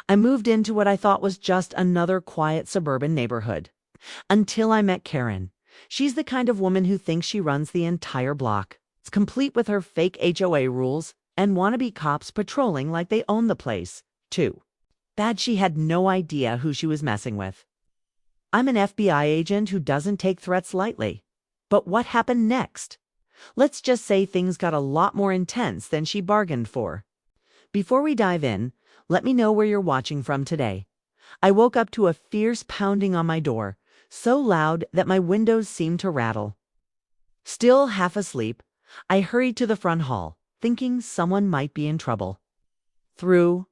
I moved into what I thought was just another quiet suburban neighborhood. Until I met Karen. She's the kind of woman who thinks she runs the entire block. It's complete with her fake HOA rules and wannabe cops patrolling like they own the place, too. Bad she had no idea who she was messing with. I'm an FBI agent who doesn't take threats lightly. But what happened next? Let's just say things got a lot more intense than she bargained for. Before we dive in, let me know where you're watching from today. I woke up to a fierce pounding on my door, so loud that my windows seemed to rattle. Still half asleep, I hurried to the front hall, thinking someone might be in trouble. Through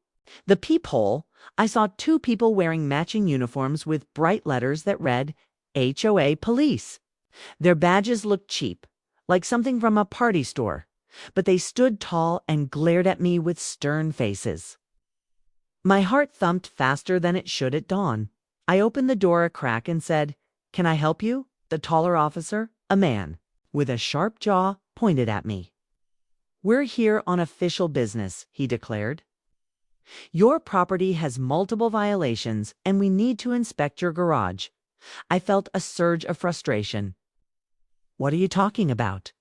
the peephole, I saw two people wearing matching uniforms with bright letters that read HOA Police. Their badges looked cheap, like something from a party store, but they stood tall and glared at me with stern faces. My heart thumped faster than it should at dawn. I opened the door a crack and said, "Can I help you?" The taller officer, a man, with a sharp jaw, pointed at me. "We're here on official business," he declared. "Your property has multiple violations and we need to inspect your garage." I felt a surge of frustration. "What are you talking about?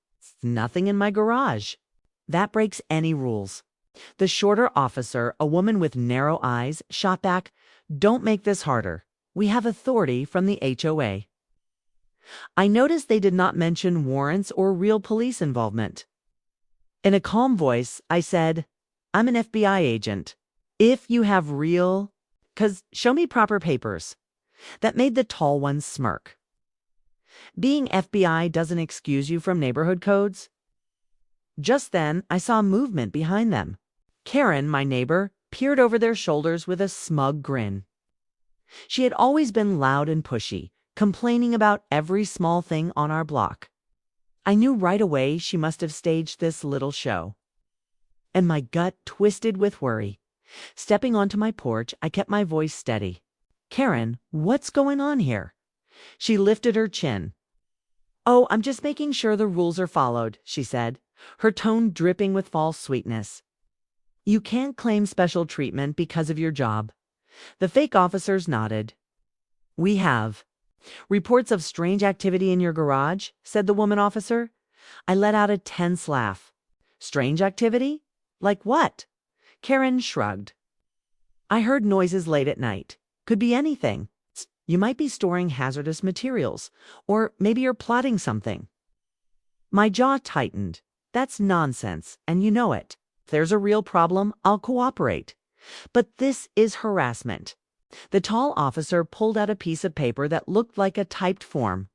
Nothing in my garage." "That breaks any rules." The shorter officer, a woman with narrow eyes, shot back, "Don't make this harder. We have authority from the HOA." I noticed they did not mention warrants or real police involvement. In a calm voice, I said, "I'm an FBI agent. If you have show me proper papers." That made the tall one smirk. "Being FBI doesn't excuse you from neighborhood codes." Just then, I saw movement behind them. Karen, my neighbor, peered over their shoulders with a smug grin. She had always been loud and pushy, complaining about every small thing on our block. I knew right away she must have staged this little show. And my gut twisted with worry. Stepping onto my porch, I kept my voice steady. "Karen, what's going on here?" She lifted her chin. "Oh, I'm just making sure the rules are followed," she said, her tone dripping with false sweetness. "You can't claim special treatment because of your job." The fake officers nodded. "We have reports of strange activity in your garage," said the woman officer. I let out a tense laugh. "Strange activity? Like what?" Karen shrugged. "I heard noises late at night. Could be anything. You might be storing hazardous materials, or maybe you're plotting something." My jaw tightened. That's nonsense, and you know it. If there's a real problem, I'll cooperate. But this is harassment. The tall officer pulled out a piece of paper that looked like a typed form.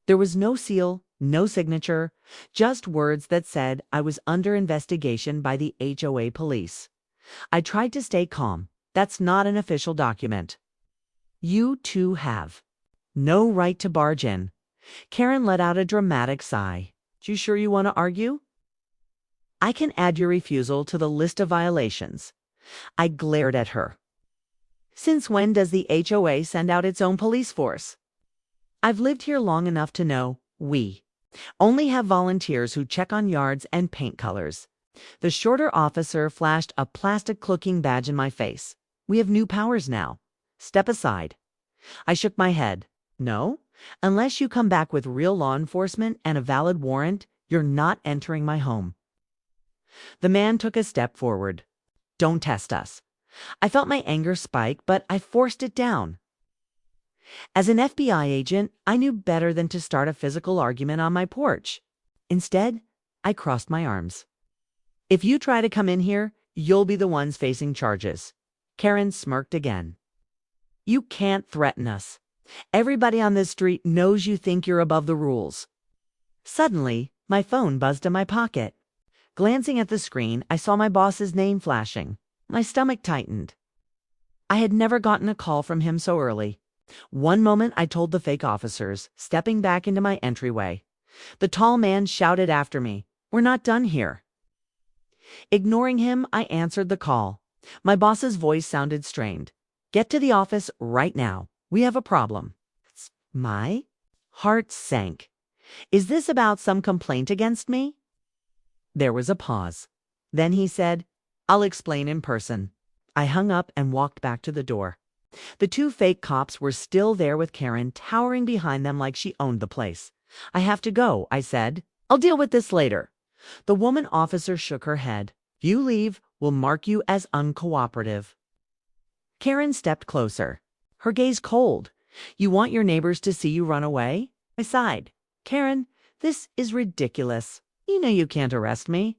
There was no seal, no signature, just words that said I was under investigation by the HOA police. I tried to stay calm. That's not an official document. "You two have no right to barge in." Karen let out a dramatic sigh. "You sure you want to argue?" "I can add your refusal to the list of violations." I glared at her. "Since when does the HOA send out its own police force?" "I've lived here long enough to know we only have volunteers who check on yards and paint colors." The shorter officer flashed a plastic-looking badge in my face. "We have new powers now. Step aside." I shook my head. "No, unless you come back with real law enforcement and a valid warrant, you're not entering my home." The man took a step forward. "Don't test us." I felt my anger spike, but I forced it down. As an FBI agent, I knew better than to start a physical argument on my porch. Instead, I crossed my arms. "If you try to come in here, you'll be the ones facing charges." Karen smirked again. "You can't threaten us. Everybody on this street knows you think you're above the rules." Suddenly, my phone buzzed in my pocket. Glancing at the screen, I saw my boss's name flashing. My stomach tightened. I had never gotten a call from him so early. One moment I told the fake officers, stepping back into my entryway. The tall man shouted after me, "We're not done here." Ignoring him, I answered the call. My boss's voice sounded strained. "Get to the office right now. We have a problem." My heart sank. Is this about some complaint against me? There was a pause. Then he said, "I'll explain in person." I hung up and walked back to the door. The two fake cops were still there with Karen towering behind them like she owned the place. "I have to go," I said. "I'll deal with this later." The woman officer shook her head. "If you leave, we'll mark you as uncooperative." Karen stepped closer, her gaze cold. "You want your neighbors to see you run away?" I sighed. "Karen, this is ridiculous. You know you can't arrest me."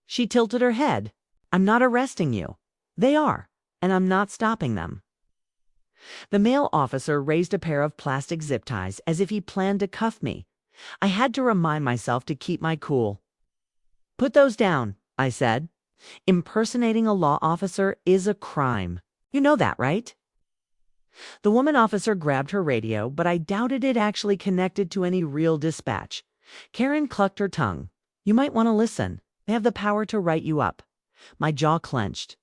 She tilted her head. "I'm not arresting you. They are, and I'm not stopping them." The male officer raised a pair of plastic zip ties as if he planned to cuff me. I had to remind myself to keep my cool. "Put those down," I said. "Impersonating a law officer is a crime. You know that, right?" The woman officer grabbed her radio, but I doubted it actually connected to any real dispatch. Karen clucked her tongue. "You might want to listen. They have the power to write you up." My jaw clenched.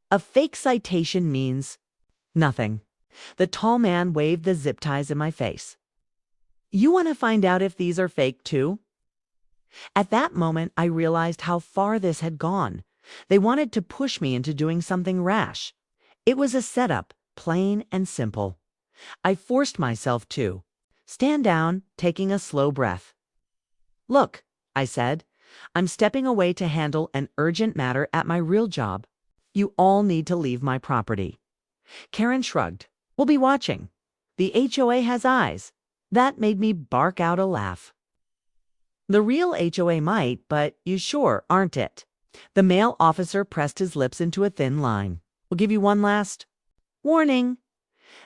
A fake citation means nothing. The tall man waved the zip ties in my face. "You want to find out if these are fake too?" At that moment, I realized how far this had gone. They wanted to push me into doing something rash. It was a setup, plain and simple. I forced myself to stand down, taking a slow breath. "Look," I said, "I'm stepping away to handle an urgent matter at my real job. You all need to leave my property." Karen shrugged. "We'll be watching. The HOA has eyes." That made me bark out a laugh. "The real HOA might, but you sure aren't it." The male officer pressed his lips into a thin line. "We'll give you one last warning."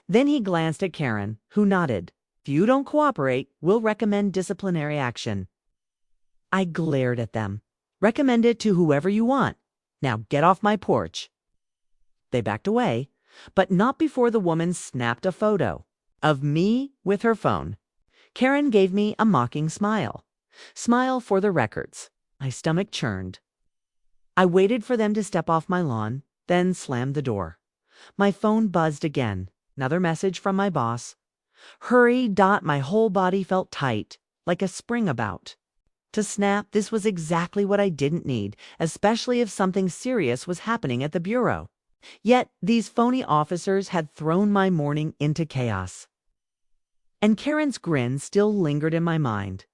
Then he glanced at Karen, who nodded. "If you don't cooperate, we'll recommend disciplinary action." I glared at them. "Recommend it to whoever you want. Now get off my porch." They backed away, but not before the woman snapped a photo of me with her phone. Karen gave me a mocking smile. Smile for the records. My stomach churned. I waited for them to step off my lawn, then slammed the door. My phone buzzed again. Another message from my boss. "Hurry, Dot." My whole body felt tight, like a spring about to snap. This was exactly what I didn't need, especially if something serious was happening at the bureau. Yet these phony officers had thrown my morning into chaos. And Karen's grin still lingered in my mind.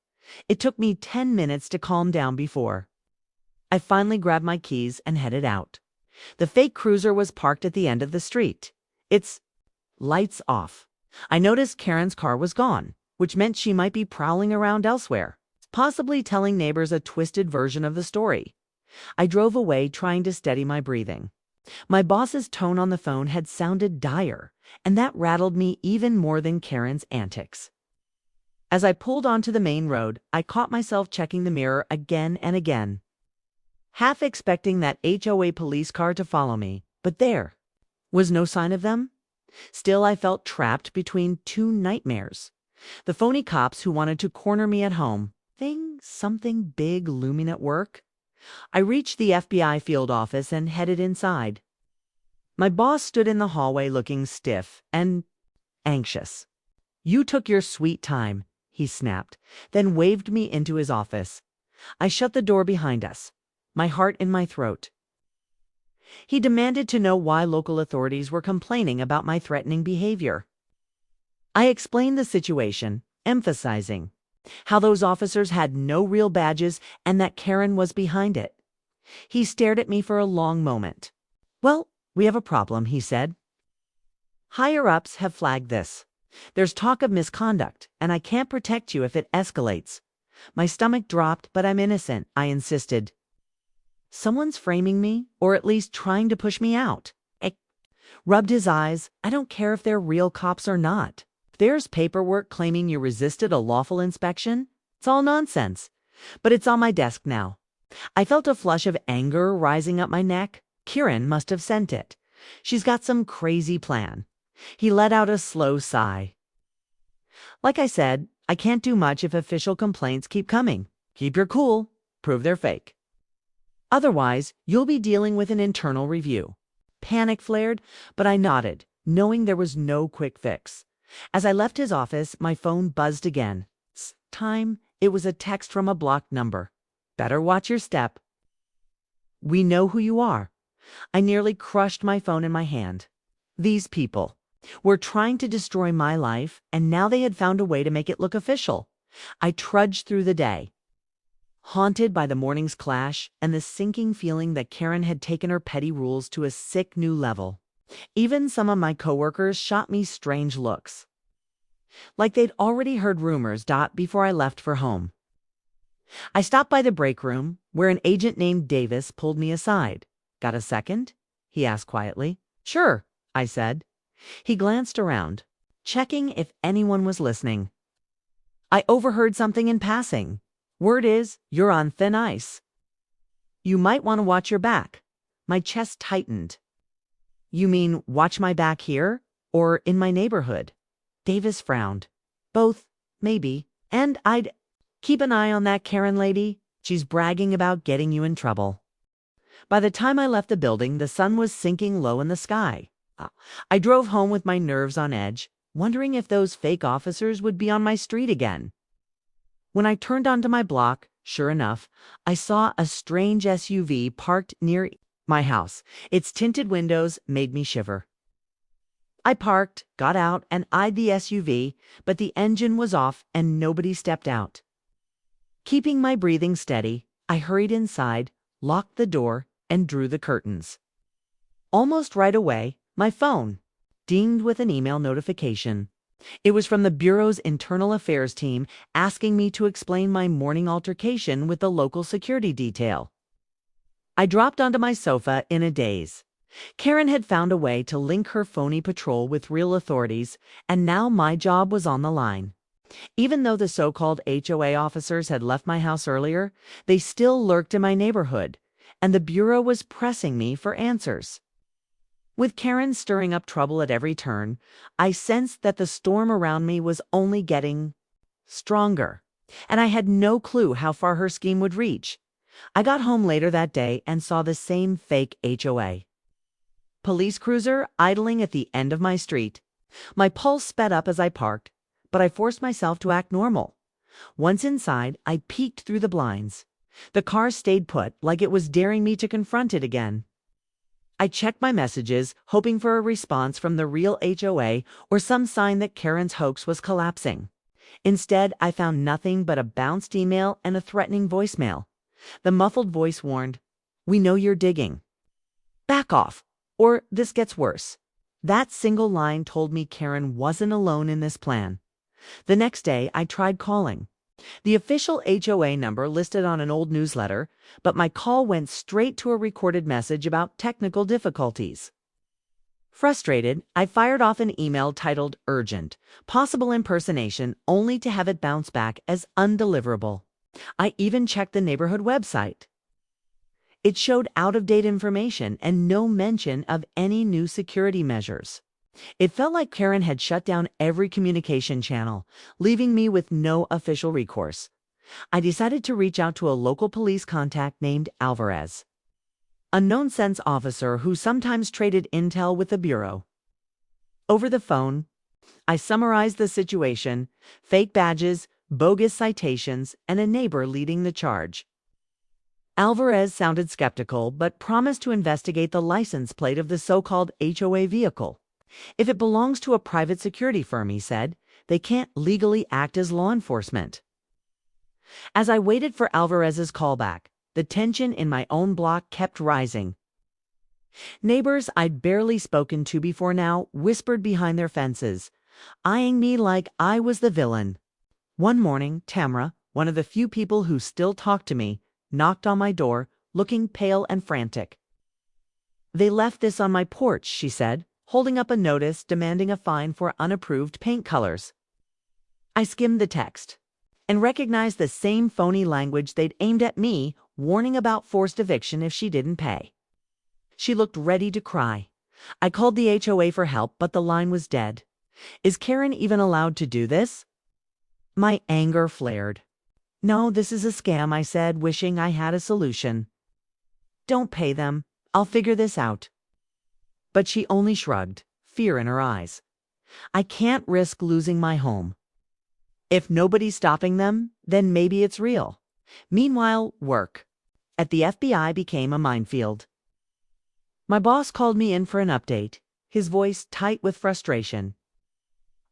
It took me 10 minutes to calm down before I finally grabbed my keys and headed out. The fake cruiser was parked at the end of the street. Its lights off. I noticed Karen's car was gone, which meant she might be prowling around elsewhere, possibly telling neighbors a twisted version of the story. I drove away, trying to steady my breathing. My boss's tone on the phone had sounded dire, and that rattled me even more than Karen's antics. As I pulled onto the main road, I caught myself checking the mirror again and again, half expecting that HOA police car to follow me, but there was no sign of them. Still, I felt trapped between two nightmares. The phony cops who wanted to corner me at home, something big looming at work. I reached the FBI field office and headed inside. My boss stood in the hallway looking stiff and anxious. "You took your sweet time," he snapped, then waved me into his office. I shut the door behind us, my heart in my throat. He demanded to know why local authorities were complaining about my threatening behavior. I explained the situation, emphasizing how those officers had no real badges and that Karen was behind it. He stared at me for a long moment. "Well, we have a problem," he said. "Higher-ups have flagged this. There's talk of misconduct, and I can't protect you if it escalates." My stomach dropped, "But I'm innocent," I insisted. "Someone's framing me, or at least trying to push me out." I rubbed his eyes. "I don't care if they're real cops or not. If there's paperwork claiming you resisted a lawful inspection, it's all nonsense. But it's on my desk now." I felt a flush of anger rising up my neck. Karen must have sent it. She's got some crazy plan. He let out a slow sigh. "Like I said, I can't do much if official complaints keep coming. Keep your cool. Prove they're fake. Otherwise, you'll be dealing with an internal review." Panic flared, but I nodded, knowing there was no quick fix. As I left his office, my phone buzzed again. This time, it was a text from a blocked number. "Better watch your step. We know who you are. I nearly crushed my phone in my hand. These people were trying to destroy my life, and now they had found a way to make it look official. I trudged through the day, haunted by the morning's clash and the sinking feeling that Karen had taken her petty rules to a sick new level. Even some of my coworkers shot me strange looks, like they'd already heard rumors before I left for home. I stopped by the break room, where an agent named Davis pulled me aside. "Got a second?" he asked quietly. "Sure," I said. He glanced around, checking if anyone was listening. "I overheard something in passing. Word is, you're on thin ice. You might want to watch your back." My chest tightened. "You mean watch my back here, or in my neighborhood?" Davis frowned. "Both, maybe. And I'd keep an eye on that Karen lady. She's bragging about getting you in trouble." By the time I left the building, the sun was sinking low in the sky. I drove home with my nerves on edge, wondering if those fake officers would be on my street again. When I turned onto my block, sure enough, I saw a strange SUV parked near my house. Its tinted windows made me shiver. I parked, got out, and eyed the SUV, but the engine was off and nobody stepped out. Keeping my breathing steady, I hurried inside, locked the door, and drew the curtains. Almost right away, my phone dinged with an email notification. It was from the Bureau's internal affairs team asking me to explain my morning altercation with the local security detail. I dropped onto my sofa in a daze. Karen had found a way to link her phony patrol with real authorities, and now my job was on the line. Even though the so-called HOA officers had left my house earlier, they still lurked in my neighborhood, and the Bureau was pressing me for answers. With Karen stirring up trouble at every turn, I sensed that the storm around me was only getting stronger, and I had no clue how far her scheme would reach. I got home later that day and saw the same fake HOA police cruiser idling at the end of my street. My pulse sped up as I parked, but I forced myself to act normal. Once inside, I peeked through the blinds. The car stayed put, like it was daring me to confront it again. I checked my messages, hoping for a response from the real HOA or some sign that Karen's hoax was collapsing. Instead, I found nothing but a bounced email and a threatening voicemail. The muffled voice warned, "We know you're digging. Back off, or this gets worse." That single line told me Karen wasn't alone in this plan. The next day, I tried calling. The official HOA number listed on an old newsletter, but my call went straight to a recorded message about technical difficulties. Frustrated, I fired off an email titled "Urgent, Possible Impersonation," only to have it bounce back as undeliverable. I even checked the neighborhood website. It showed out-of-date information and no mention of any new security measures. It felt like Karen had shut down every communication channel, leaving me with no official recourse. I decided to reach out to a local police contact named Alvarez, a known-sense officer who sometimes traded intel with the Bureau. Over the phone, I summarized the situation: fake badges, bogus citations, and a neighbor leading the charge. Alvarez sounded skeptical, but promised to investigate the license plate of the so-called HOA vehicle. "If it belongs to a private security firm," he said, "they can't legally act as law enforcement." As I waited for Alvarez's callback, the tension in my own block kept rising. Neighbors I'd barely spoken to before now whispered behind their fences, eyeing me like I was the villain. One morning, Tamra, one of the few people who still talked to me, knocked on my door, looking pale and frantic. "They left this on my porch," she said, holding up a notice demanding a fine for unapproved paint colors. I skimmed the text and recognized the same phony language they'd aimed at me, warning about forced eviction if she didn't pay. She looked ready to cry. I called the HOA for help, but the line was dead. Is Karen even allowed to do this? My anger flared. "No, this is a scam," I said, wishing I had a solution. "Don't pay them. I'll figure this out." But she only shrugged, fear in her eyes. "I can't risk losing my home. If nobody's stopping them, then maybe it's real." Meanwhile, work at the FBI became a minefield. My boss called me in for an update, his voice tight with frustration.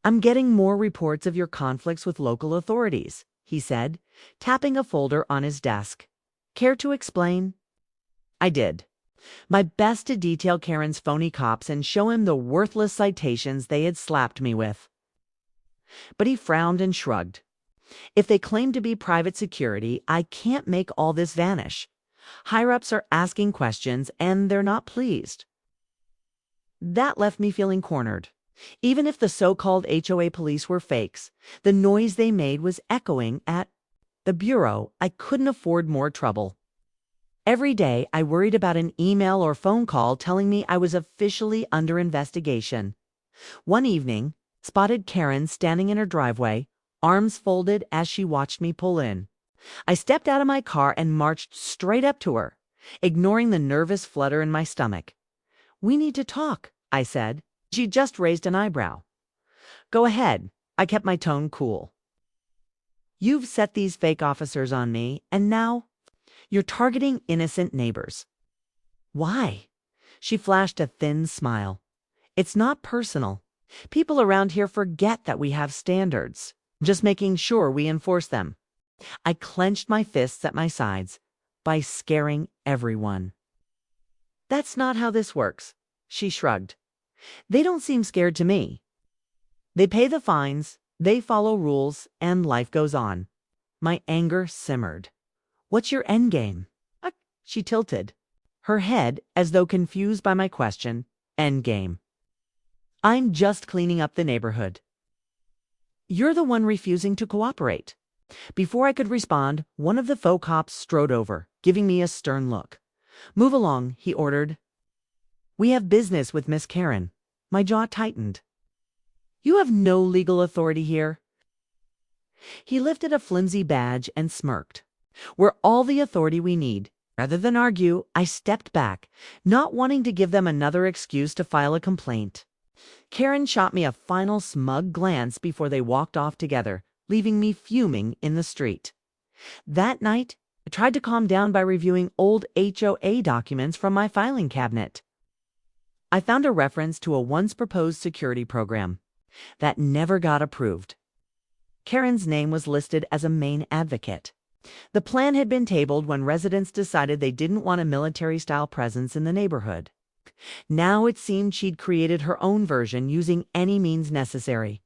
"I'm getting more reports of your conflicts with local authorities," he said, tapping a folder on his desk. "Care to explain?" I did. My best to detail Karen's phony cops and show him the worthless citations they had slapped me with. But he frowned and shrugged. "If they claim to be private security, I can't make all this vanish. Higher-ups are asking questions, and they're not pleased." That left me feeling cornered. Even if the so-called HOA police were fakes, the noise they made was echoing at the bureau. I couldn't afford more trouble. Every day, I worried about an email or phone call telling me I was officially under investigation. One evening, spotted Karen standing in her driveway, arms folded as she watched me pull in. I stepped out of my car and marched straight up to her, ignoring the nervous flutter in my stomach. "We need to talk," I said. She just raised an eyebrow. "Go ahead." I kept my tone cool. "You've set these fake officers on me, and now you're targeting innocent neighbors." "Why?" She flashed a thin smile. "It's not personal. People around here forget that we have standards. Just making sure we enforce them." I clenched my fists at my sides. "By scaring everyone." "That's not how this works," she shrugged. "They don't seem scared to me. They pay the fines, they follow rules, and life goes on." My anger simmered. "What's your endgame?" She tilted her head as though confused by my question. "Endgame. I'm just cleaning up the neighborhood. You're the one refusing to cooperate." Before I could respond, one of the faux cops strode over, giving me a stern look. "Move along," he ordered. "We have business with Miss Karen." My jaw tightened. "You have no legal authority here." He lifted a flimsy badge and smirked. "We're all the authority we need." Rather than argue, I stepped back, not wanting to give them another excuse to file a complaint. Karen shot me a final smug glance before they walked off together, leaving me fuming in the street. That night, I tried to calm down by reviewing old HOA documents from my filing cabinet. I found a reference to a once-proposed security program that never got approved. Karen's name was listed as a main advocate. The plan had been tabled when residents decided they didn't want a military-style presence in the neighborhood. Now it seemed she'd created her own version using any means necessary.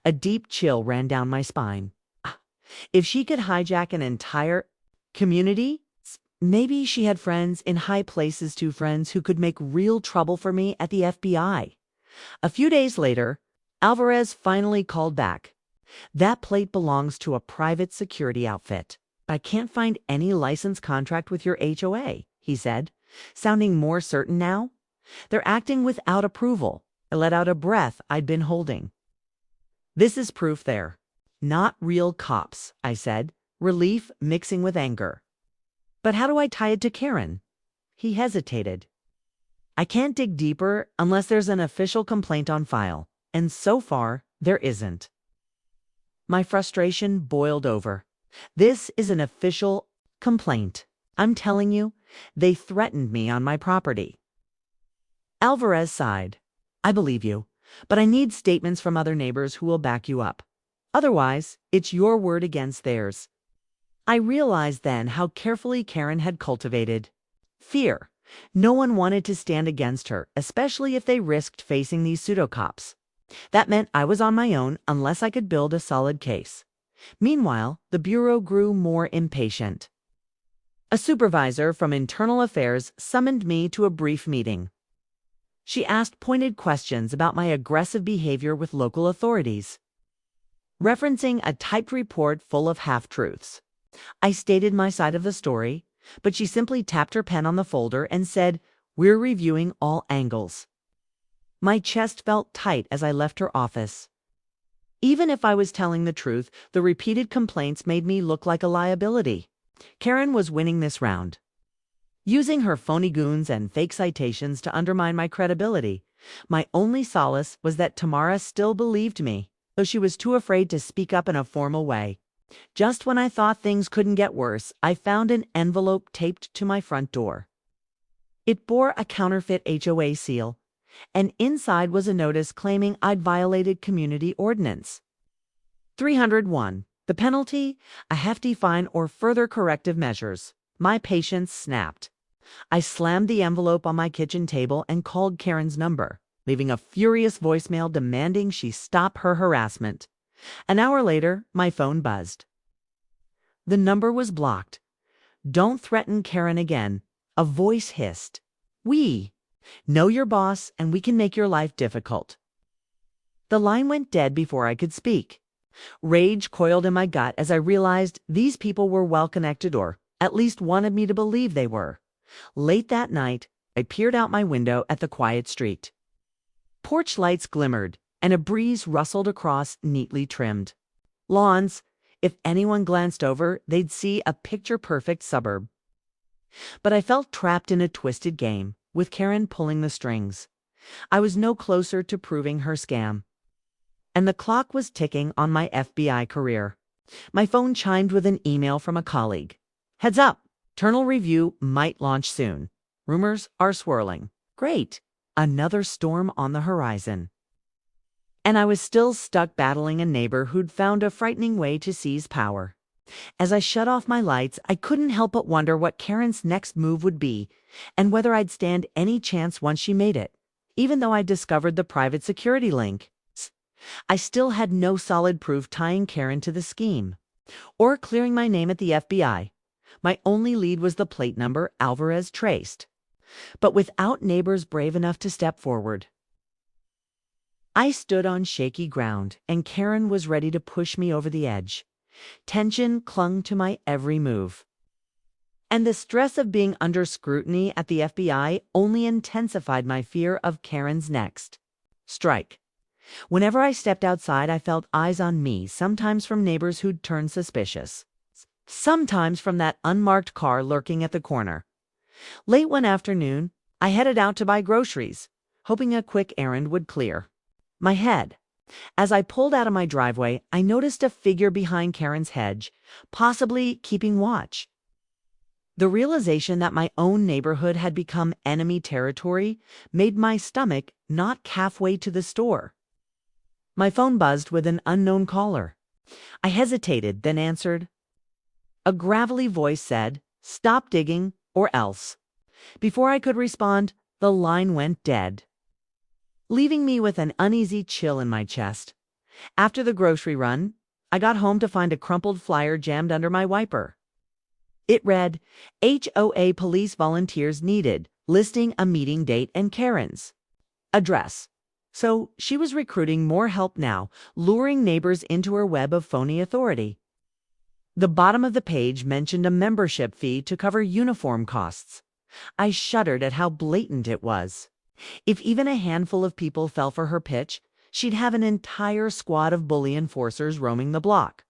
A deep chill ran down my spine. If she could hijack an entire community, maybe she had friends in high places too, friends who could make real trouble for me at the FBI. A few days later, Alvarez finally called back. "That plate belongs to a private security outfit. I can't find any license contract with your HOA," he said, sounding more certain now. "They're acting without approval." I let out a breath I'd been holding. "This is proof they're not real cops," I said, relief mixing with anger. "But how do I tie it to Karen?" He hesitated. "I can't dig deeper unless there's an official complaint on file, and so far, there isn't." My frustration boiled over. "This is an official complaint. I'm telling you, they threatened me on my property." Alvarez sighed. "I believe you, but I need statements from other neighbors who will back you up. Otherwise, it's your word against theirs." I realized then how carefully Karen had cultivated fear. No one wanted to stand against her, especially if they risked facing these pseudo-cops. That meant I was on my own unless I could build a solid case. Meanwhile, the Bureau grew more impatient. A supervisor from Internal Affairs summoned me to a brief meeting. She asked pointed questions about my aggressive behavior with local authorities, referencing a typed report full of half-truths. I stated my side of the story, but she simply tapped her pen on the folder and said, "We're reviewing all angles." My chest felt tight as I left her office. Even if I was telling the truth, the repeated complaints made me look like a liability. Karen was winning this round, using her phony goons and fake citations to undermine my credibility. My only solace was that Tamara still believed me, though she was too afraid to speak up in a formal way. Just when I thought things couldn't get worse, I found an envelope taped to my front door. It bore a counterfeit HOA seal, and inside was a notice claiming I'd violated community ordinance. 301. The penalty? A hefty fine or further corrective measures. My patience snapped. I slammed the envelope on my kitchen table and called Karen's number, leaving a furious voicemail demanding she stop her harassment. An hour later, my phone buzzed. The number was blocked. "Don't threaten Karen again," a voice hissed. "We know your boss and we can make your life difficult." The line went dead before I could speak. Rage coiled in my gut as I realized these people were well-connected, or at least wanted me to believe they were. Late that night, I peered out my window at the quiet street. Porch lights glimmered, and a breeze rustled across neatly trimmed lawns. If anyone glanced over, they'd see a picture-perfect suburb. But I felt trapped in a twisted game, with Karen pulling the strings. I was no closer to proving her scam. And the clock was ticking on my FBI career. My phone chimed with an email from a colleague. "Heads up! Internal review might launch soon. Rumors are swirling." Great! Another storm on the horizon. And I was still stuck battling a neighbor who'd found a frightening way to seize power. As I shut off my lights, I couldn't help but wonder what Karen's next move would be, and whether I'd stand any chance once she made it. Even though I'd discovered the private security link, I still had no solid proof tying Karen to the scheme, or clearing my name at the FBI. My only lead was the plate number Alvarez traced, but without neighbors brave enough to step forward. I stood on shaky ground, and Karen was ready to push me over the edge. Tension clung to my every move. And the stress of being under scrutiny at the FBI only intensified my fear of Karen's next strike. Whenever I stepped outside, I felt eyes on me, sometimes from neighbors who'd turned suspicious, sometimes from that unmarked car lurking at the corner. Late one afternoon, I headed out to buy groceries, hoping a quick errand would clear my head. As I pulled out of my driveway, I noticed a figure behind Karen's hedge, possibly keeping watch. The realization that my own neighborhood had become enemy territory made my stomach knock halfway to the store. My phone buzzed with an unknown caller. I hesitated, then answered. A gravelly voice said, "Stop digging, or else." Before I could respond, the line went dead, leaving me with an uneasy chill in my chest. After the grocery run, I got home to find a crumpled flyer jammed under my wiper. It read, "HOA police volunteers needed, listing a meeting date and Karen's address." So she was recruiting more help now, luring neighbors into her web of phony authority. The bottom of the page mentioned a membership fee to cover uniform costs. I shuddered at how blatant it was. If even a handful of people fell for her pitch, she'd have an entire squad of bully enforcers roaming the block.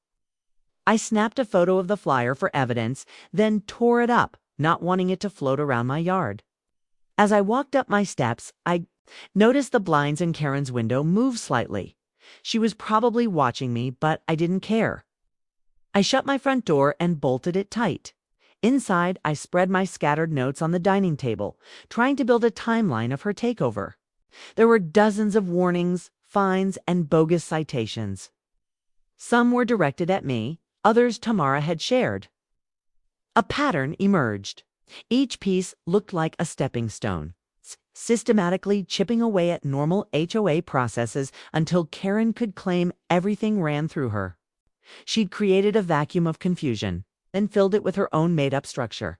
I snapped a photo of the flyer for evidence, then tore it up, not wanting it to float around my yard. As I walked up my steps, I noticed the blinds in Karen's window move slightly. She was probably watching me, but I didn't care. I shut my front door and bolted it tight. Inside, I spread my scattered notes on the dining table, trying to build a timeline of her takeover. There were dozens of warnings, fines, and bogus citations. Some were directed at me, others Tamara had shared. A pattern emerged. Each piece looked like a stepping stone, systematically chipping away at normal HOA processes until Karen could claim everything ran through her. She'd created a vacuum of confusion, then filled it with her own made-up structure.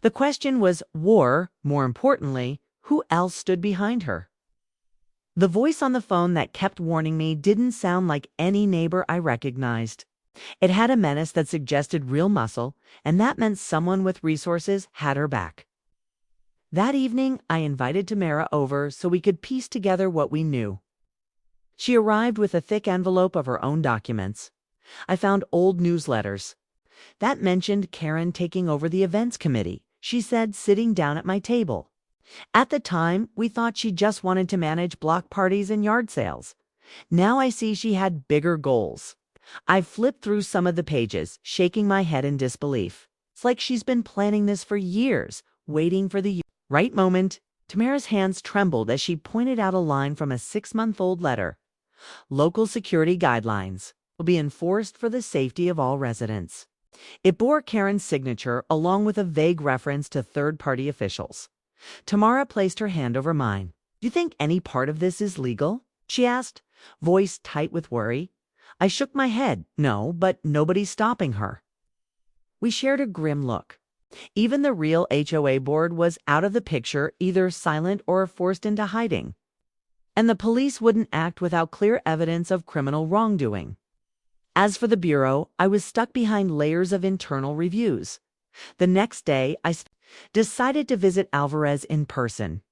The question was, more importantly, who else stood behind her? The voice on the phone that kept warning me didn't sound like any neighbor I recognized. It had a menace that suggested real muscle, and that meant someone with resources had her back. That evening, I invited Tamara over so we could piece together what we knew. She arrived with a thick envelope of her own documents. I found old newsletters that mentioned Karen taking over the events committee, she said, sitting down at my table. At the time, we thought she just wanted to manage block parties and yard sales. Now I see she had bigger goals. I flipped through some of the pages, shaking my head in disbelief. It's like she's been planning this for years, waiting for the Right moment, Tamara's hands trembled as she pointed out a line from a 6-month-old letter. Local security guidelines will be enforced for the safety of all residents. It bore Karen's signature along with a vague reference to third-party officials. Tamara placed her hand over mine. "Do you think any part of this is legal?" she asked, voice tight with worry. I shook my head. No, but nobody's stopping her. We shared a grim look. Even the real HOA board was out of the picture, either silent or forced into hiding. And the police wouldn't act without clear evidence of criminal wrongdoing. As for the bureau, I was stuck behind layers of internal reviews. The next day, I decided to visit Alvarez in person.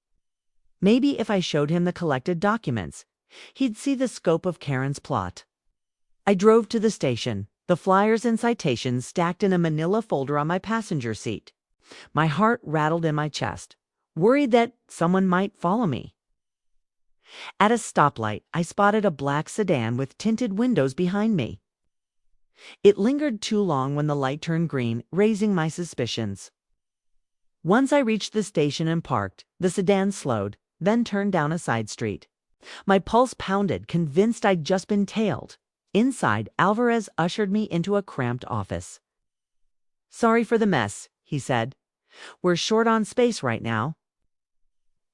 Maybe if I showed him the collected documents, he'd see the scope of Karen's plot. I drove to the station, the flyers and citations stacked in a manila folder on my passenger seat. My heart rattled in my chest, worried that someone might follow me. At a stoplight, I spotted a black sedan with tinted windows behind me. It lingered too long when the light turned green, raising my suspicions. Once I reached the station and parked, the sedan slowed, then turned down a side street. My pulse pounded, convinced I'd just been tailed. Inside, Alvarez ushered me into a cramped office. "Sorry for the mess," he said. "We're short on space right now."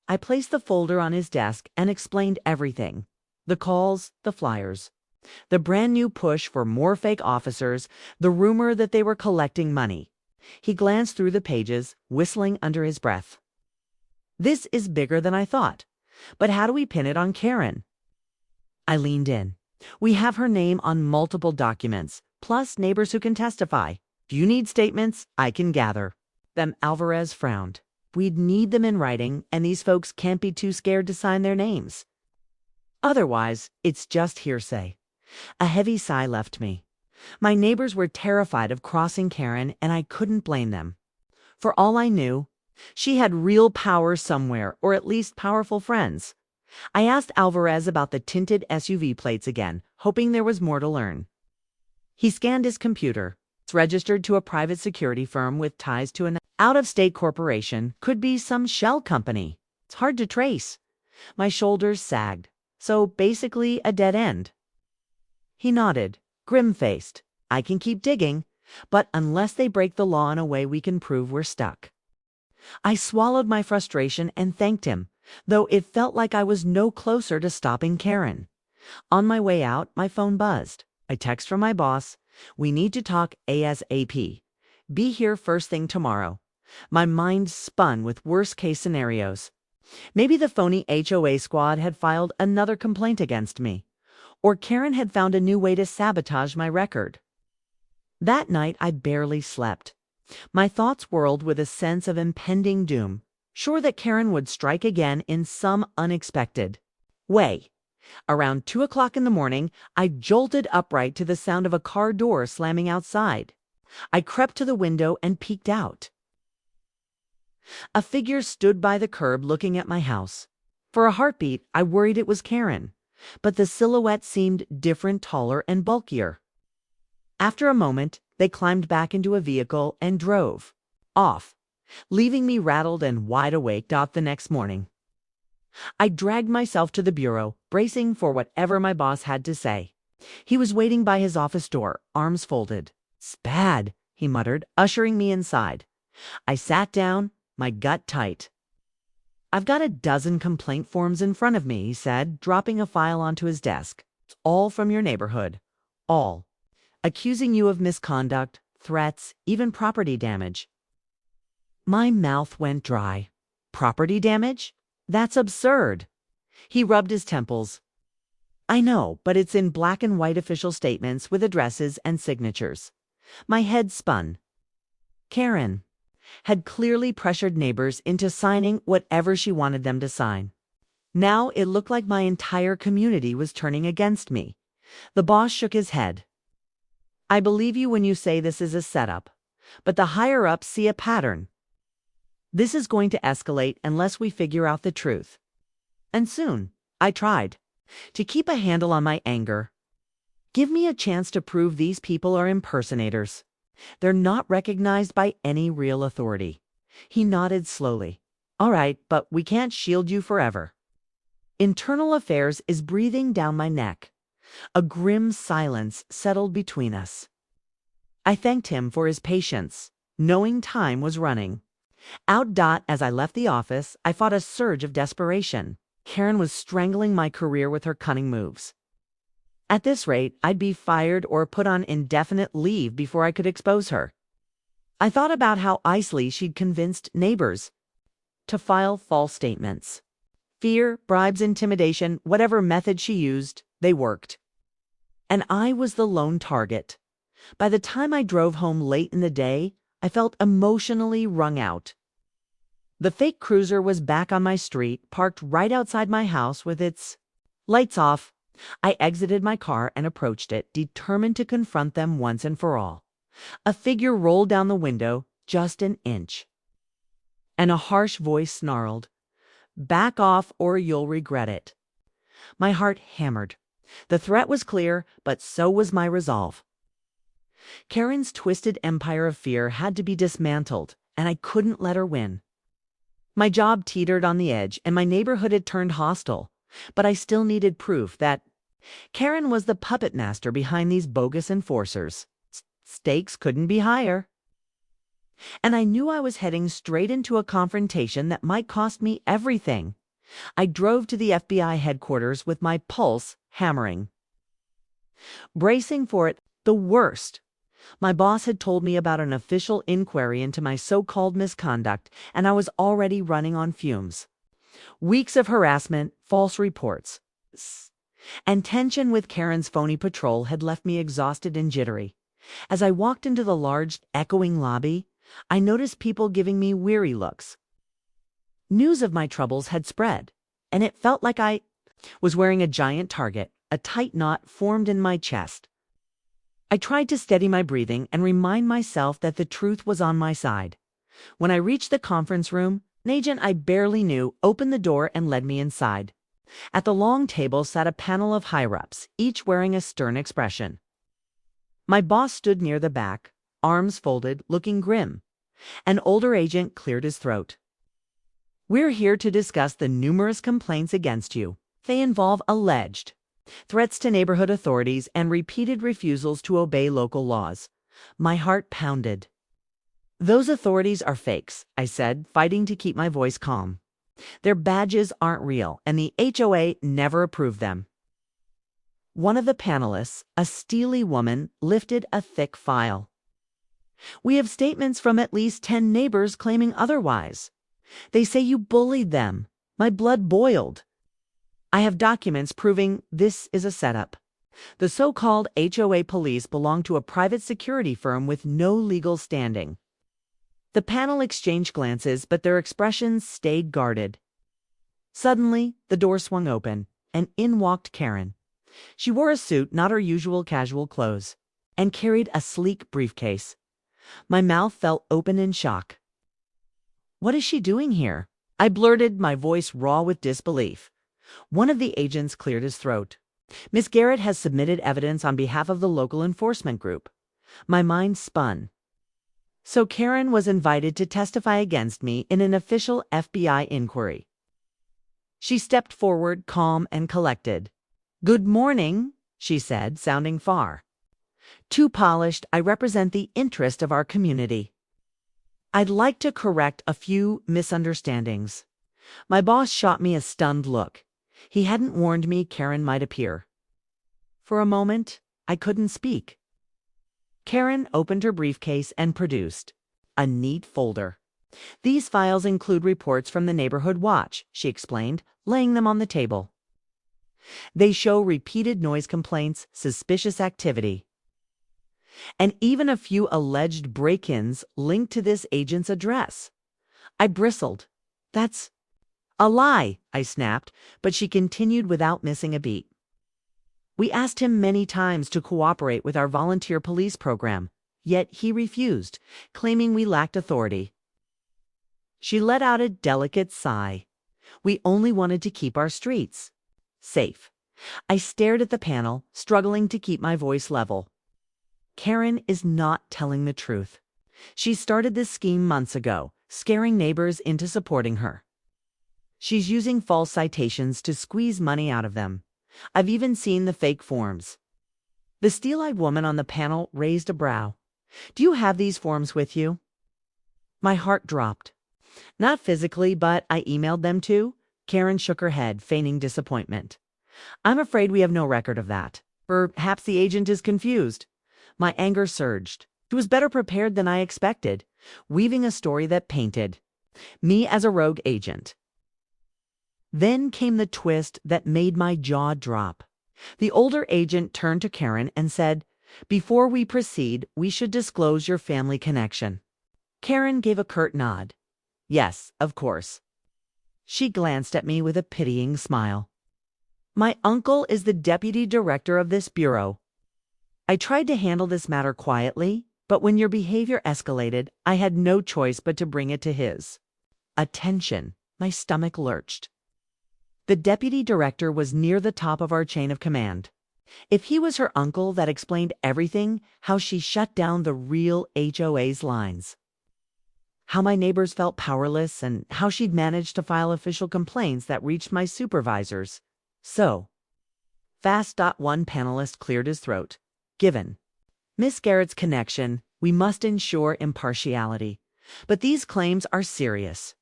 I placed the folder on his desk and explained everything. The calls, the flyers, the brand new push for more fake officers, the rumor that they were collecting money. He glanced through the pages, whistling under his breath. "This is bigger than I thought. But how do we pin it on Karen?" I leaned in. "We have her name on multiple documents, plus neighbors who can testify. If you need statements, I can gather them." Alvarez frowned. "We'd need them in writing, and these folks can't be too scared to sign their names. Otherwise, it's just hearsay." A heavy sigh left me. My neighbors were terrified of crossing Karen, and I couldn't blame them. For all I knew, she had real power somewhere, or at least powerful friends. I asked Alvarez about the tinted SUV plates again, hoping there was more to learn. He scanned his computer. It's registered to a private security firm with ties to an out-of-state corporation. Could be some shell company. It's hard to trace. My shoulders sagged. So basically a dead end. He nodded, grim-faced. "I can keep digging, but unless they break the law in a way we can prove, we're stuck." I swallowed my frustration and thanked him, though it felt like I was no closer to stopping Karen. On my way out, my phone buzzed. A text from my boss. "We need to talk ASAP. Be here first thing tomorrow." My mind spun with worst-case scenarios. Maybe the phony HOA squad had filed another complaint against me, or Karen had found a new way to sabotage my record. That night, I barely slept. My thoughts whirled with a sense of impending doom, sure that Karen would strike again in some unexpected way. Around 2 o'clock in the morning, I jolted upright to the sound of a car door slamming outside. I crept to the window and peeked out. A figure stood by the curb looking at my house. For a heartbeat, I worried it was Karen, but the silhouette seemed different, taller and bulkier. After a moment, they climbed back into a vehicle and drove off, leaving me rattled and wide awake the next morning. I dragged myself to the bureau, bracing for whatever my boss had to say. He was waiting by his office door, arms folded. "It's bad," he muttered, ushering me inside. I sat down, my gut tight. "I've got a dozen complaint forms in front of me," he said, dropping a file onto his desk. "It's all from your neighborhood. All. Accusing you of misconduct, threats, even property damage." My mouth went dry. Property damage? That's absurd. He rubbed his temples. "I know, but it's in black and white official statements with addresses and signatures." My head spun. Karen had clearly pressured neighbors into signing whatever she wanted them to sign. Now it looked like my entire community was turning against me. The boss shook his head. "I believe you when you say this is a setup, but the higher-ups see a pattern. This is going to escalate unless we figure out the truth. And soon." I tried to keep a handle on my anger. "Give me a chance to prove these people are impersonators. They're not recognized by any real authority." He nodded slowly. All right, but we can't shield you forever. Internal affairs is breathing down my neck. A grim silence settled between us. I thanked him for his patience, knowing time was running. As I left the office, I fought a surge of desperation. Karen was strangling my career with her cunning moves. At this rate, I'd be fired or put on indefinite leave before I could expose her. I thought about how easily she'd convinced neighbors to file false statements. Fear, bribes, intimidation, whatever method she used, they worked. And I was the lone target. By the time I drove home late in the day, I felt emotionally wrung out. The fake cruiser was back on my street, parked right outside my house with its lights off. I exited my car and approached it, determined to confront them once and for all. A figure rolled down the window, just an inch. And a harsh voice snarled, "Back off or you'll regret it." My heart hammered. The threat was clear, but so was my resolve. Karen's twisted empire of fear had to be dismantled, and I couldn't let her win. My job teetered on the edge, and my neighborhood had turned hostile, but I still needed proof that Karen was the puppet master behind these bogus enforcers. Stakes couldn't be higher. And I knew I was heading straight into a confrontation that might cost me everything. I drove to the FBI headquarters with my pulse hammering, bracing for it, the worst. My boss had told me about an official inquiry into my so-called misconduct, and I was already running on fumes. Weeks of harassment, false reports, and tension with Karen's phony patrol had left me exhausted and jittery. As I walked into the large, echoing lobby, I noticed people giving me weary looks. News of my troubles had spread, and it felt like I was wearing a giant target, a tight knot formed in my chest. I tried to steady my breathing and remind myself that the truth was on my side. When I reached the conference room, an agent I barely knew opened the door and led me inside. At the long table sat a panel of higher-ups, each wearing a stern expression. My boss stood near the back, arms folded, looking grim. An older agent cleared his throat. "We're here to discuss the numerous complaints against you. They involve alleged threats to neighborhood authorities and repeated refusals to obey local laws." My heart pounded. "Those authorities are fakes," I said, fighting to keep my voice calm. "Their badges aren't real, and the HOA never approved them." One of the panelists, a steely woman, lifted a thick file. "We have statements from at least 10 neighbors claiming otherwise. They say you bullied them." My blood boiled. "I have documents proving this is a setup. The so-called HOA police belong to a private security firm with no legal standing." The panel exchanged glances, but their expressions stayed guarded. Suddenly, the door swung open, and in walked Karen. She wore a suit, not her usual casual clothes, and carried a sleek briefcase. My mouth fell open in shock. "What is she doing here?" I blurted, my voice raw with disbelief. One of the agents cleared his throat. "Miss Garrett has submitted evidence on behalf of the local enforcement group." My mind spun. So Karen was invited to testify against me in an official FBI inquiry. She stepped forward, calm and collected. "Good morning," she said, sounding far too polished. "I represent the interest of our community. I'd like to correct a few misunderstandings." My boss shot me a stunned look. He hadn't warned me Karen might appear. For a moment, I couldn't speak. Karen opened her briefcase and produced a neat folder. "These files include reports from the Neighborhood Watch," she explained, laying them on the table. "They show repeated noise complaints, suspicious activity, and even a few alleged break-ins linked to this agent's address." I bristled. "That's a lie," I snapped, but she continued without missing a beat. "We asked him many times to cooperate with our volunteer police program, yet he refused, claiming we lacked authority." She let out a delicate sigh. "We only wanted to keep our streets safe." I stared at the panel, struggling to keep my voice level. Karen is not telling the truth. She started this scheme months ago, scaring neighbors into supporting her. She's using false citations to squeeze money out of them. I've even seen the fake forms. The steel-eyed woman on the panel raised a brow. Do you have these forms with you? My heart dropped. Not physically, but I emailed them too. Karen shook her head, feigning disappointment. I'm afraid we have no record of that. Perhaps the agent is confused. My anger surged. She was better prepared than I expected, weaving a story that painted me as a rogue agent. Then came the twist that made my jaw drop. The older agent turned to Karen and said, "Before we proceed, we should disclose your family connection." Karen gave a curt nod. "Yes, of course." She glanced at me with a pitying smile. "My uncle is the deputy director of this bureau. I tried to handle this matter quietly, but when your behavior escalated, I had no choice but to bring it to his attention." My stomach lurched. The deputy director was near the top of our chain of command. If he was her uncle, that explained everything, how she shut down the real HOA's lines, how my neighbors felt powerless, and how she'd managed to file official complaints that reached my supervisors. So, fast. One panelist cleared his throat. Given Miss Garrett's connection, we must ensure impartiality. But these claims are serious.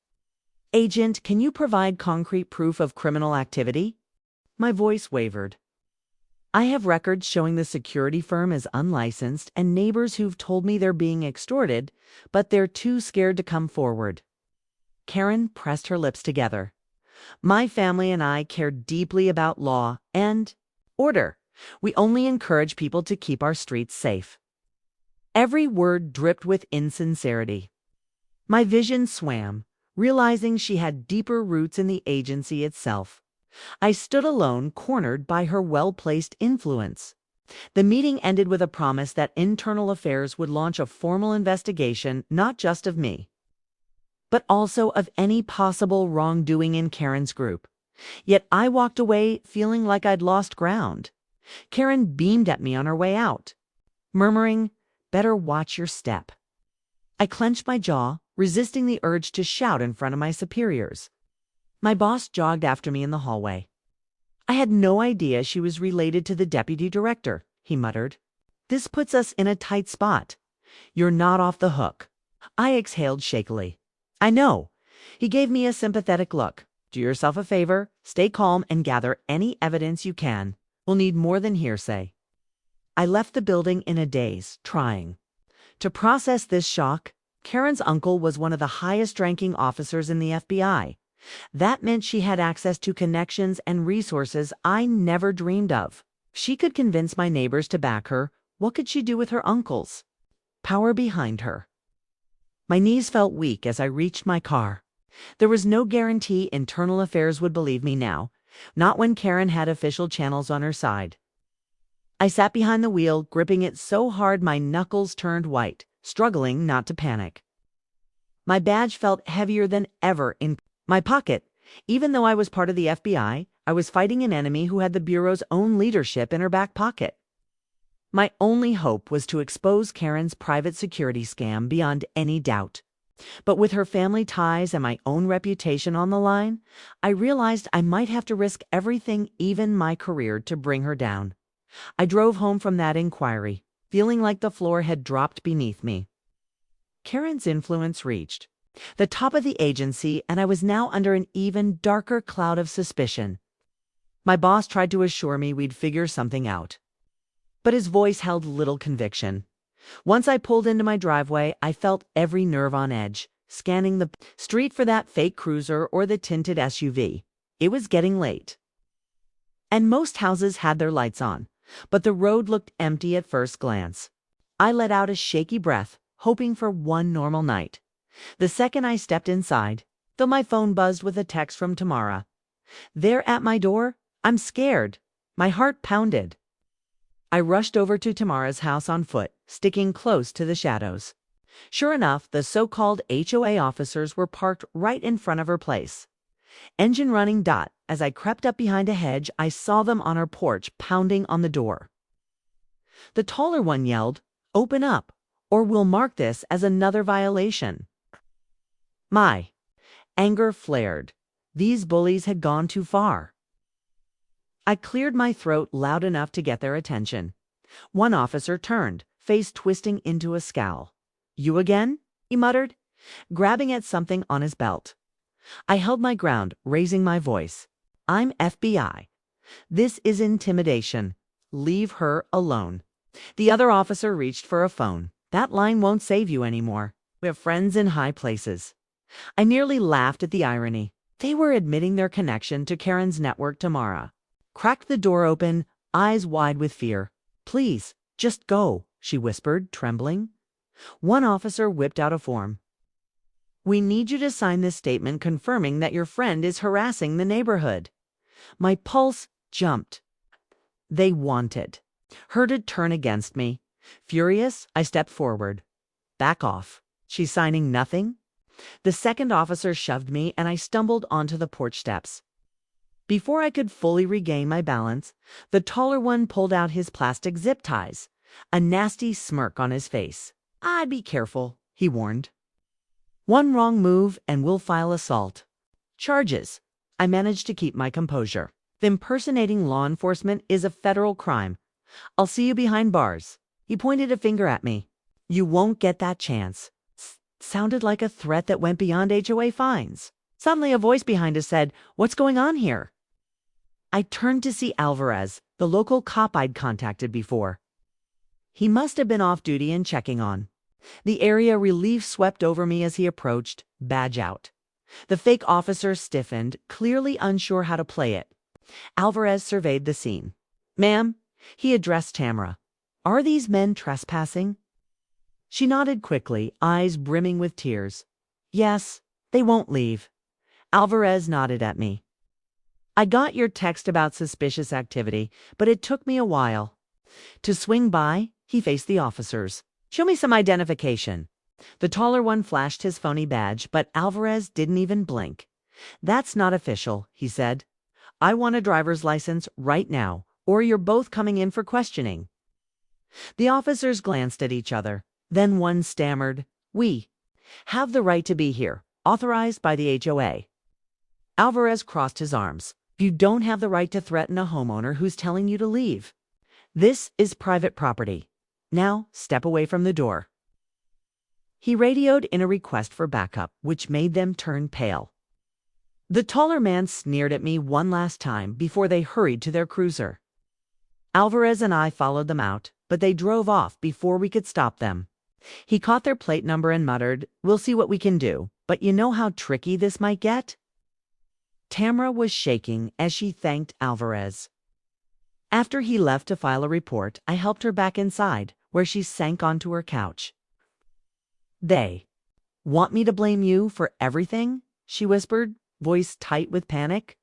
Agent, can you provide concrete proof of criminal activity? My voice wavered. I have records showing the security firm is unlicensed and neighbors who've told me they're being extorted, but they're too scared to come forward. Karen pressed her lips together. My family and I care deeply about law and order. We only encourage people to keep our streets safe. Every word dripped with insincerity. My vision swam, realizing she had deeper roots in the agency itself. I stood alone, cornered by her well-placed influence. The meeting ended with a promise that Internal Affairs would launch a formal investigation, not just of me, but also of any possible wrongdoing in Karen's group. Yet I walked away feeling like I'd lost ground. Karen beamed at me on her way out, murmuring, "Better watch your step." I clenched my jaw, resisting the urge to shout in front of my superiors. My boss jogged after me in the hallway. "I had no idea she was related to the deputy director," he muttered. "This puts us in a tight spot. You're not off the hook." I exhaled shakily. "I know." He gave me a sympathetic look. "Do yourself a favor, stay calm, and gather any evidence you can. We'll need more than hearsay." I left the building in a daze, trying to process this shock. Karen's uncle was one of the highest-ranking officers in the FBI. That meant she had access to connections and resources I never dreamed of. If she could convince my neighbors to back her, what could she do with her uncle's power behind her? My knees felt weak as I reached my car. There was no guarantee Internal Affairs would believe me now, not when Karen had official channels on her side. I sat behind the wheel, gripping it so hard my knuckles turned white, struggling not to panic. My badge felt heavier than ever in my pocket. Even though I was part of the FBI, I was fighting an enemy who had the Bureau's own leadership in her back pocket. My only hope was to expose Karen's private security scam beyond any doubt. But with her family ties and my own reputation on the line, I realized I might have to risk everything, even my career, to bring her down. I drove home from that inquiry, feeling like the floor had dropped beneath me. Karen's influence reached the top of the agency, and I was now under an even darker cloud of suspicion. My boss tried to assure me we'd figure something out, but his voice held little conviction. Once I pulled into my driveway, I felt every nerve on edge, scanning the street for that fake cruiser or the tinted SUV. It was getting late, and most houses had their lights on, but the road looked empty at first glance. I let out a shaky breath, hoping for one normal night. The second I stepped inside, though my phone buzzed with a text from Tamara. There at my door, I'm scared. My heart pounded. I rushed over to Tamara's house on foot, sticking close to the shadows. Sure enough, the so-called HOA officers were parked right in front of her place. Engine running. As I crept up behind a hedge, I saw them on her porch, pounding on the door. The taller one yelled, "Open up, or we'll mark this as another violation." My anger flared. These bullies had gone too far. I cleared my throat loud enough to get their attention. One officer turned, face twisting into a scowl. "You again?" he muttered, grabbing at something on his belt. I held my ground, raising my voice. "I'm FBI. This is intimidation. Leave her alone." The other officer reached for a phone. "That line won't save you anymore. We have friends in high places." I nearly laughed at the irony. They were admitting their connection to Karen's network tomorrow. Cracked the door open, eyes wide with fear. "Please, just go," she whispered, trembling. One officer whipped out a form. "We need you to sign this statement confirming that your friend is harassing the neighborhood." My pulse jumped. They wanted her to turn against me. Furious, I stepped forward. "Back off. She's signing nothing?" The second officer shoved me, and I stumbled onto the porch steps. Before I could fully regain my balance, the taller one pulled out his plastic zip ties, a nasty smirk on his face. "I'd be careful," he warned. "One wrong move and we'll file assault charges." I managed to keep my composure. "Impersonating law enforcement is a federal crime. I'll see you behind bars." He pointed a finger at me. "You won't get that chance." Sounded like a threat that went beyond HOA fines. Suddenly a voice behind us said, "What's going on here?" I turned to see Alvarez, the local cop I'd contacted before. He must have been off duty and checking on. The area relief swept over me as he approached, badge out. The fake officer stiffened, clearly unsure how to play it. Alvarez surveyed the scene. "Ma'am," he addressed Tamara, "are these men trespassing?" She nodded quickly, eyes brimming with tears. "Yes, they won't leave." Alvarez nodded at me. "I got your text about suspicious activity, but it took me a while to swing by." He faced the officers. "Show me some identification." The taller one flashed his phony badge, but Alvarez didn't even blink. "That's not official," he said. "I want a driver's license right now, or you're both coming in for questioning." The officers glanced at each other. Then one stammered, "We have the right to be here, authorized by the HOA." Alvarez crossed his arms. "You don't have the right to threaten a homeowner who's telling you to leave. This is private property. Now step away from the door." He radioed in a request for backup, which made them turn pale. The taller man sneered at me one last time before they hurried to their cruiser. Alvarez and I followed them out, but they drove off before we could stop them. He caught their plate number and muttered, "We'll see what we can do, but you know how tricky this might get?" Tamara was shaking as she thanked Alvarez. After he left to file a report, I helped her back inside, where she sank onto her couch. "They want me to blame you for everything?" she whispered, voice tight with panic.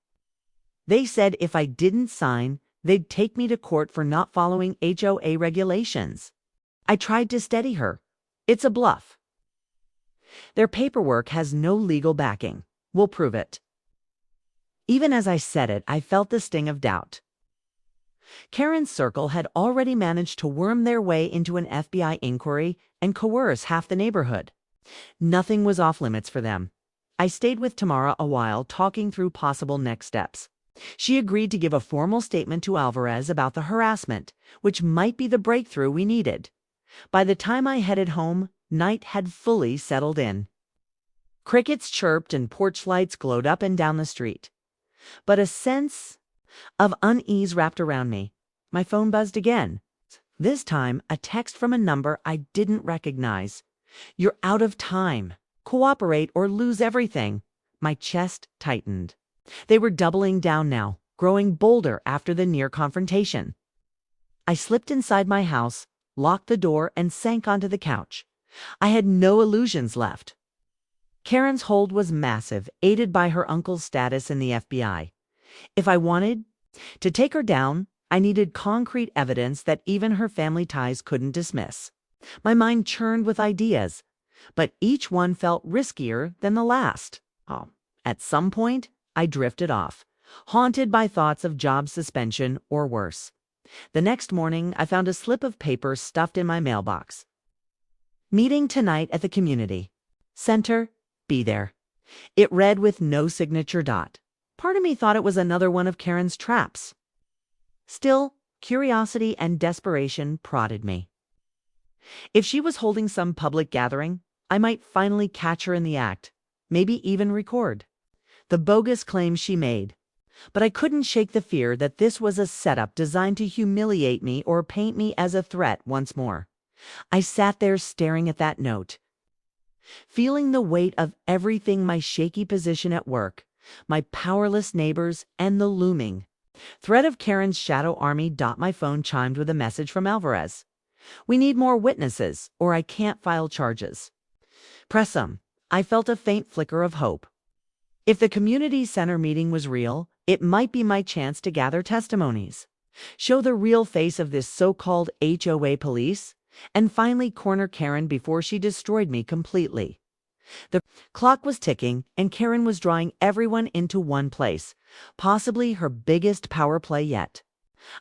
"They said if I didn't sign, they'd take me to court for not following HOA regulations." I tried to steady her. "It's a bluff. Their paperwork has no legal backing. We'll prove it." Even as I said it, I felt the sting of doubt. Karen's circle had already managed to worm their way into an FBI inquiry and coerce half the neighborhood. Nothing was off limits for them. I stayed with Tamara a while, talking through possible next steps. She agreed to give a formal statement to Alvarez about the harassment, which might be the breakthrough we needed. By the time I headed home, night had fully settled in. Crickets chirped and porch lights glowed up and down the street. But a sense of unease wrapped around me. My phone buzzed again. This time, a text from a number I didn't recognize. "You're out of time. Cooperate or lose everything." My chest tightened. They were doubling down now, growing bolder after the near confrontation. I slipped inside my house, locked the door, and sank onto the couch. I had no illusions left. Karen's hold was massive, aided by her uncle's status in the FBI. If I wanted to take her down, I needed concrete evidence that even her family ties couldn't dismiss. My mind churned with ideas, but each one felt riskier than the last. At some point, I drifted off, haunted by thoughts of job suspension or worse. The next morning, I found a slip of paper stuffed in my mailbox. "Meeting tonight at the community center. Be there." It read with no signature dot. Part of me thought it was another one of Karen's traps. Still, curiosity and desperation prodded me. If she was holding some public gathering, I might finally catch her in the act, maybe even record the bogus claims she made. But I couldn't shake the fear that this was a setup designed to humiliate me or paint me as a threat once more. I sat there staring at that note, feeling the weight of everything: my shaky position at work, my powerless neighbors, and the looming threat of Karen's shadow army. My phone chimed with a message from Alvarez. "We need more witnesses, or I can't file charges." Press 'em. I felt a faint flicker of hope. If the community center meeting was real, it might be my chance to gather testimonies, show the real face of this so-called HOA police, and finally corner Karen before she destroyed me completely. The clock was ticking, and Karen was drawing everyone into one place, possibly her biggest power play yet.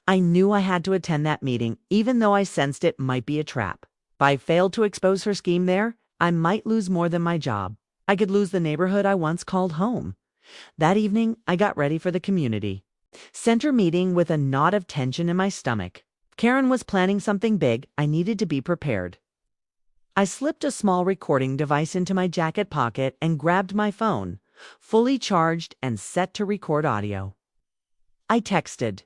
I knew I had to attend that meeting, even though I sensed it might be a trap. If I failed to expose her scheme there, I might lose more than my job. I could lose the neighborhood I once called home. That evening, I got ready for the community center meeting with a knot of tension in my stomach. Karen was planning something big. I needed to be prepared. I slipped a small recording device into my jacket pocket and grabbed my phone, fully charged and set to record audio. I texted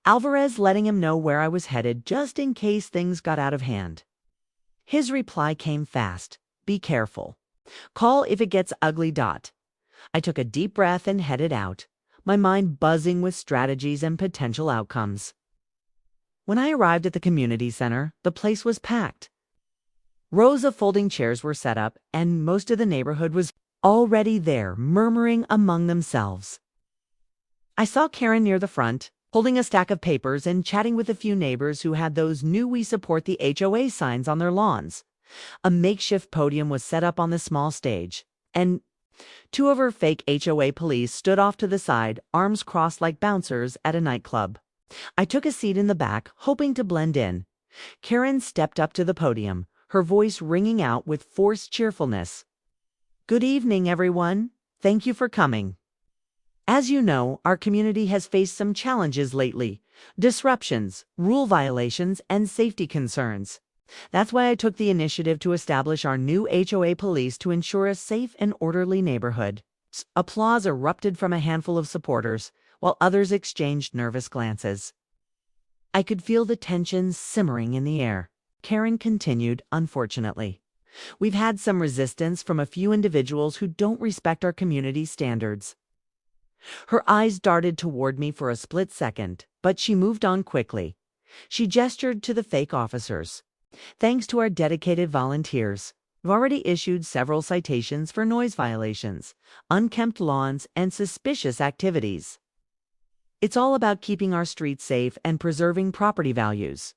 Alvarez, letting him know where I was headed just in case things got out of hand. His reply came fast. "Be careful. Call if it gets ugly." I took a deep breath and headed out, my mind buzzing with strategies and potential outcomes. When I arrived at the community center, the place was packed. Rows of folding chairs were set up, and most of the neighborhood was already there, murmuring among themselves. I saw Karen near the front, holding a stack of papers and chatting with a few neighbors who had those "New We Support the HOA" signs on their lawns. A makeshift podium was set up on the small stage, and two of her fake HOA police stood off to the side, arms crossed like bouncers at a nightclub. I took a seat in the back, hoping to blend in. Karen stepped up to the podium, her voice ringing out with forced cheerfulness. "Good evening, everyone. Thank you for coming. As you know, our community has faced some challenges lately: disruptions, rule violations, and safety concerns. That's why I took the initiative to establish our new HOA police to ensure a safe and orderly neighborhood." Applause erupted from a handful of supporters, while others exchanged nervous glances. I could feel the tension simmering in the air. Karen continued, "Unfortunately, we've had some resistance from a few individuals who don't respect our community standards." Her eyes darted toward me for a split second, but she moved on quickly. She gestured to the fake officers. "Thanks to our dedicated volunteers, we've already issued several citations for noise violations, unkempt lawns, and suspicious activities. It's all about keeping our streets safe and preserving property values."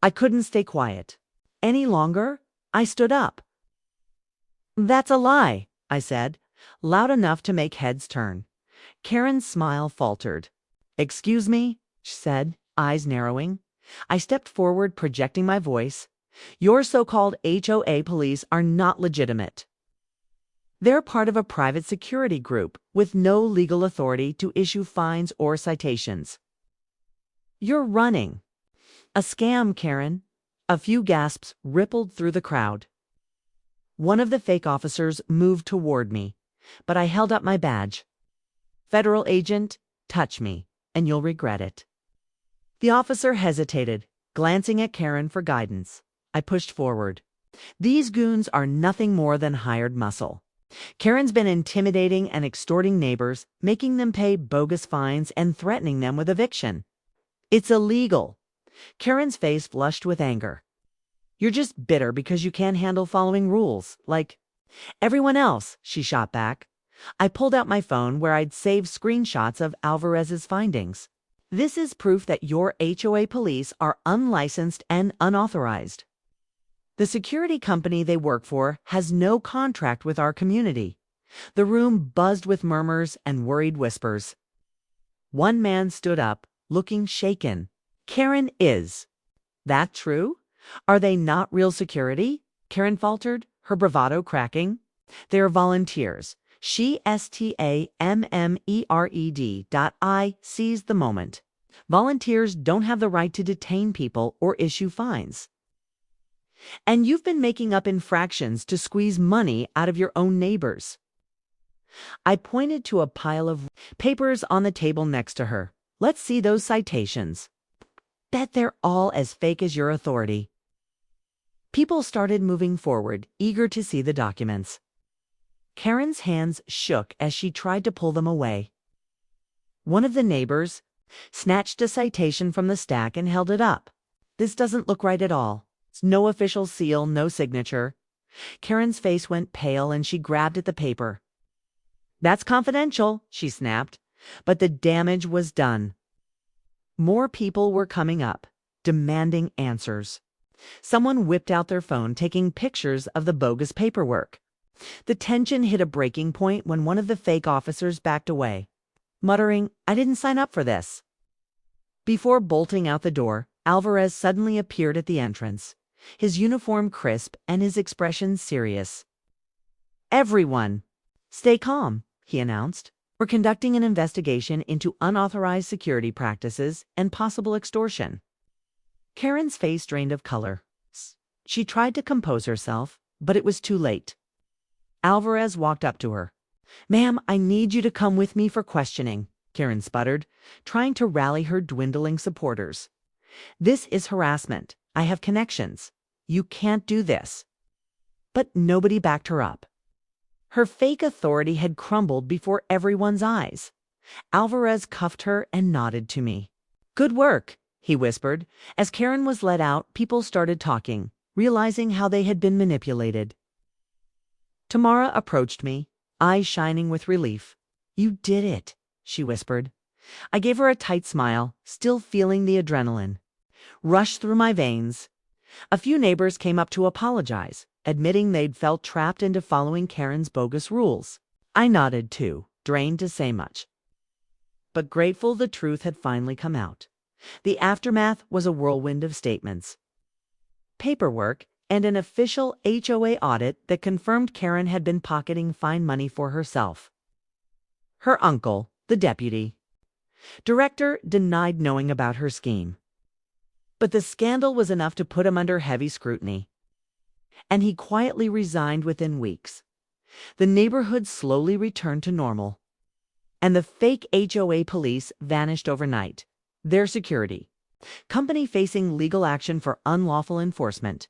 I couldn't stay quiet any longer. I stood up. "That's a lie," I said, loud enough to make heads turn. Karen's smile faltered. "Excuse me," she said, eyes narrowing. I stepped forward, projecting my voice. "Your so-called HOA police are not legitimate. They're part of a private security group with no legal authority to issue fines or citations. You're running a scam, Karen." A few gasps rippled through the crowd. One of the fake officers moved toward me, but I held up my badge. "Federal agent, touch me, and you'll regret it." The officer hesitated, glancing at Karen for guidance. I pushed forward. "These goons are nothing more than hired muscle. Karen's been intimidating and extorting neighbors, making them pay bogus fines and threatening them with eviction. It's illegal." Karen's face flushed with anger. "You're just bitter because you can't handle following rules, like everyone else," she shot back. I pulled out my phone, where I'd saved screenshots of Alvarez's findings. "This is proof that your HOA police are unlicensed and unauthorized. The security company they work for has no contract with our community." The room buzzed with murmurs and worried whispers. One man stood up, looking shaken. "Karen is that true? Are they not real security?" Karen faltered, her bravado cracking. "They're volunteers. STAMMERED. Seized the moment. Volunteers don't have the right to detain people or issue fines. And you've been making up infractions to squeeze money out of your own neighbors. I pointed to a pile of papers on the table next to her. Let's see those citations. Bet they're all as fake as your authority. People started moving forward, eager to see the documents. Karen's hands shook as she tried to pull them away. One of the neighbors snatched a citation from the stack and held it up. This doesn't look right at all. It's no official seal, no signature. Karen's face went pale and she grabbed at the paper. That's confidential, she snapped, but the damage was done. More people were coming up, demanding answers. Someone whipped out their phone, taking pictures of the bogus paperwork. The tension hit a breaking point when one of the fake officers backed away, muttering, "I didn't sign up for this." Before bolting out the door, Alvarez suddenly appeared at the entrance, his uniform crisp and his expression serious. "Everyone, stay calm," he announced. "We're conducting an investigation into unauthorized security practices and possible extortion." Karen's face drained of color. She tried to compose herself, but it was too late. Alvarez walked up to her. "Ma'am, I need you to come with me for questioning," Karen sputtered, trying to rally her dwindling supporters. "This is harassment. I have connections. You can't do this." But nobody backed her up. Her fake authority had crumbled before everyone's eyes. Alvarez cuffed her and nodded to me. "Good work," he whispered. As Karen was let out, people started talking, realizing how they had been manipulated. Tamara approached me, eyes shining with relief. "You did it," she whispered. I gave her a tight smile, still feeling the adrenaline rush through my veins. A few neighbors came up to apologize, admitting they'd felt trapped into following Karen's bogus rules. I nodded too, drained to say much, but grateful the truth had finally come out. The aftermath was a whirlwind of statements, paperwork, and an official HOA audit that confirmed Karen had been pocketing fine money for herself. Her uncle, the deputy director, denied knowing about her scheme. But the scandal was enough to put him under heavy scrutiny, and he quietly resigned within weeks. The neighborhood slowly returned to normal, and the fake HOA police vanished overnight. Their security company facing legal action for unlawful enforcement.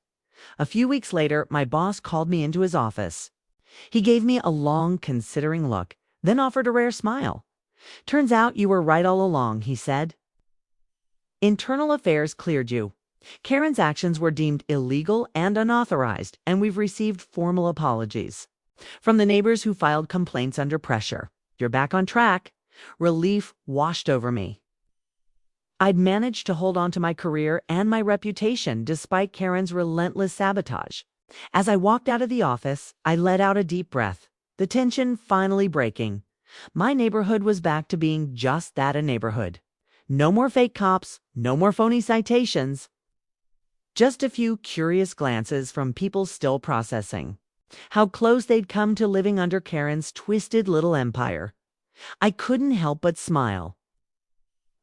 A few weeks later, my boss called me into his office. He gave me a long, considering look, then offered a rare smile. "Turns out you were right all along," he said. "Internal affairs cleared you. Karen's actions were deemed illegal and unauthorized, and we've received formal apologies from the neighbors who filed complaints under pressure. You're back on track." Relief washed over me. I'd managed to hold on to my career and my reputation despite Karen's relentless sabotage. As I walked out of the office, I let out a deep breath, the tension finally breaking. My neighborhood was back to being just that, a neighborhood. No more fake cops, no more phony citations. Just a few curious glances from people still processing how close they'd come to living under Karen's twisted little empire. I couldn't help but smile.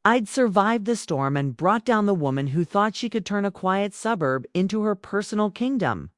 I'd survived the storm and brought down the woman who thought she could turn a quiet suburb into her personal kingdom.